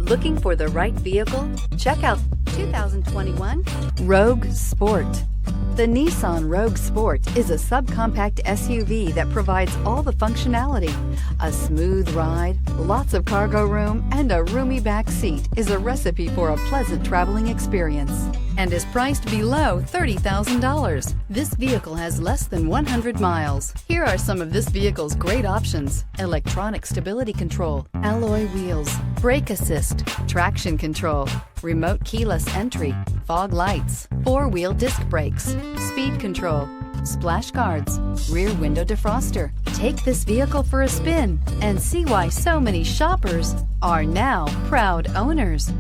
Looking for the right vehicle? Check out 2021 Rogue Sport. The Nissan Rogue Sport is a subcompact SUV that provides all the functionality. A smooth ride, lots of cargo room, and a roomy back seat is a recipe for a pleasant traveling experience and is priced below $30,000. This vehicle has less than 100 miles. Here are some of this vehicle's great options: electronic stability control, alloy wheels, brake assist, traction control, remote keyless entry, fog lights, four-wheel disc brakes, speed control, splash guards, rear window defroster. Take this vehicle for a spin and see why so many shoppers are now proud owners.